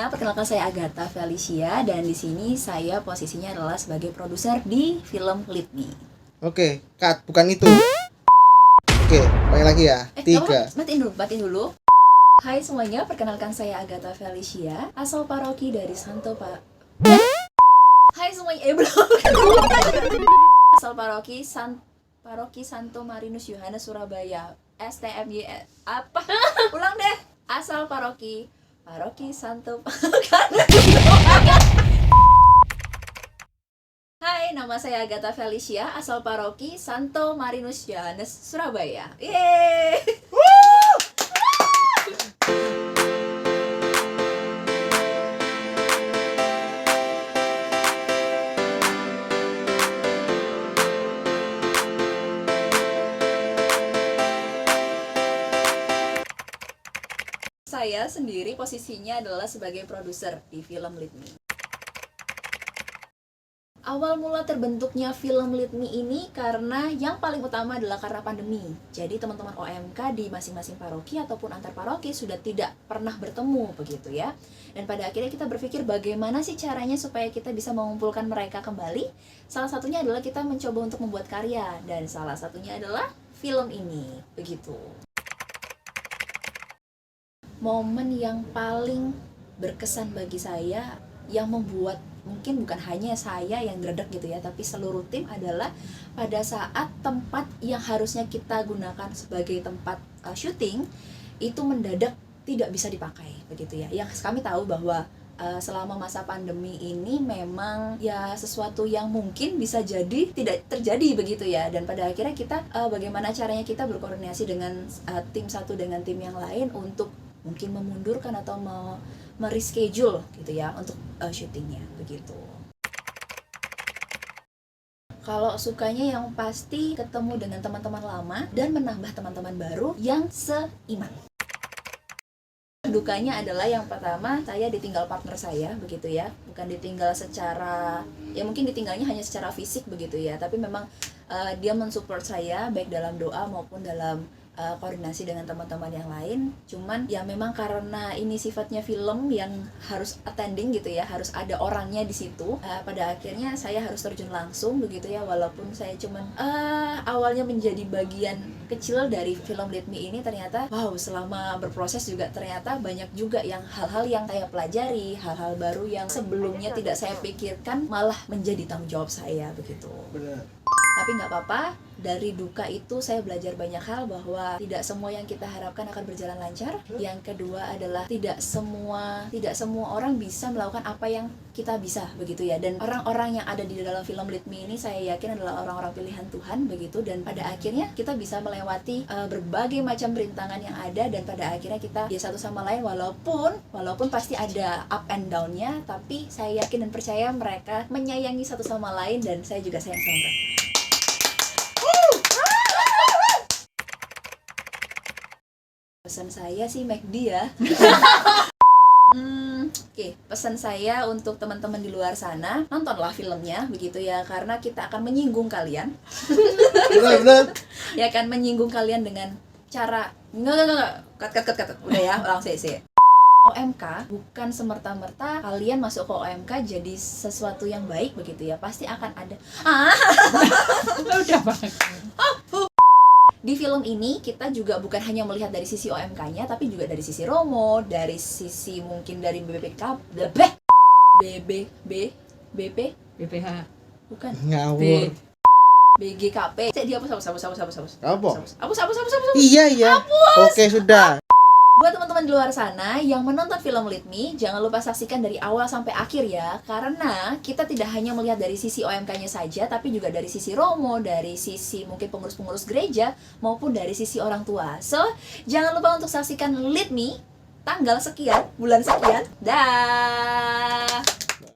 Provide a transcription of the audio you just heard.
semuanya, perkenalkan saya Agatha Felicia dan di sini saya posisinya adalah sebagai produser di film Lead Me. Oke, cut, bukan itu. Oke, balik lagi ya. Matiin dulu. Hai semuanya, perkenalkan saya Agatha Felicia, asal paroki dari Hai semuanya, belum. Asal paroki Santo Marinus Yohanes Surabaya, STMY apa? Ulang deh. Asal paroki Santo Hai, nama saya Agatha Felicia, asal paroki Santo Marinus Yohanes Surabaya. Yeay. Saya sendiri posisinya adalah sebagai produser di film Lead Me. Awal mula terbentuknya film Lead Me ini karena yang paling utama adalah karena pandemi. Jadi teman-teman OMK di masing-masing paroki ataupun antar paroki sudah tidak pernah bertemu begitu ya. Dan pada akhirnya kita berpikir bagaimana sih caranya supaya kita bisa mengumpulkan mereka kembali. Salah satunya adalah kita mencoba untuk membuat karya dan salah satunya adalah film ini begitu. Momen yang paling berkesan bagi saya yang membuat mungkin bukan hanya saya yang dredeg gitu ya, tapi seluruh tim adalah pada saat tempat yang harusnya kita gunakan sebagai tempat syuting itu mendadak tidak bisa dipakai begitu ya. Yang kami tahu bahwa selama masa pandemi ini memang ya sesuatu yang mungkin bisa jadi tidak terjadi begitu ya, dan pada akhirnya kita bagaimana caranya kita berkoordinasi dengan tim satu dengan tim yang lain untuk mungkin memundurkan atau mereschedule gitu ya untuk syutingnya begitu. Kalau sukanya yang pasti ketemu dengan teman-teman lama dan menambah teman-teman baru yang seiman. Dukanya adalah yang pertama saya ditinggal partner saya begitu ya, bukan ditinggal secara ya mungkin ditinggalnya hanya secara fisik begitu ya, tapi memang dia mensupport saya baik dalam doa maupun dalam koordinasi dengan teman-teman yang lain. Cuman ya memang karena ini sifatnya film yang harus attending gitu ya, harus ada orangnya di situ. Pada akhirnya saya harus terjun langsung begitu ya, walaupun saya cuman awalnya menjadi bagian kecil dari film Lead Me ini, ternyata wow, selama berproses juga ternyata banyak juga yang hal-hal yang saya pelajari, hal-hal baru yang sebelumnya tidak saya pikirkan malah menjadi tanggung jawab saya begitu. Benar. Tapi nggak apa-apa, dari duka itu saya belajar banyak hal, bahwa tidak semua yang kita harapkan akan berjalan lancar. Yang kedua adalah tidak semua orang bisa melakukan apa yang kita bisa begitu ya. Dan orang-orang yang ada di dalam film Lead Me ini saya yakin adalah orang-orang pilihan Tuhan begitu, dan pada akhirnya kita bisa melewati berbagai macam rintangan yang ada, dan pada akhirnya kita ya satu sama lain walaupun pasti ada up and down-nya, tapi saya yakin dan percaya mereka menyayangi satu sama lain dan saya juga sayang sama mereka. Pesan saya sih McD ya. Oke, pesan saya untuk teman-teman di luar sana, nontonlah filmnya begitu ya, karena kita akan menyinggung kalian. Benar. Ya akan menyinggung kalian dengan cara cut. Udah ya, ulang sih. OMK bukan semerta-merta kalian masuk ke OMK jadi sesuatu yang baik begitu ya. Pasti akan ada udah banget. Di film ini kita juga bukan hanya melihat dari sisi OMK-nya, tapi juga dari sisi Romo, dari sisi mungkin dari BPH, bukan ngawur. BGKP. Dia hapus. Apa? Hapus. Iya. Oke, sudah. Buat teman-teman di luar sana yang menonton film Lead Me, jangan lupa saksikan dari awal sampai akhir ya, karena kita tidak hanya melihat dari sisi OMK-nya saja, tapi juga dari sisi Romo, dari sisi mungkin pengurus-pengurus gereja, maupun dari sisi orang tua. So, jangan lupa untuk saksikan Lead Me tanggal sekian, bulan sekian. Dah.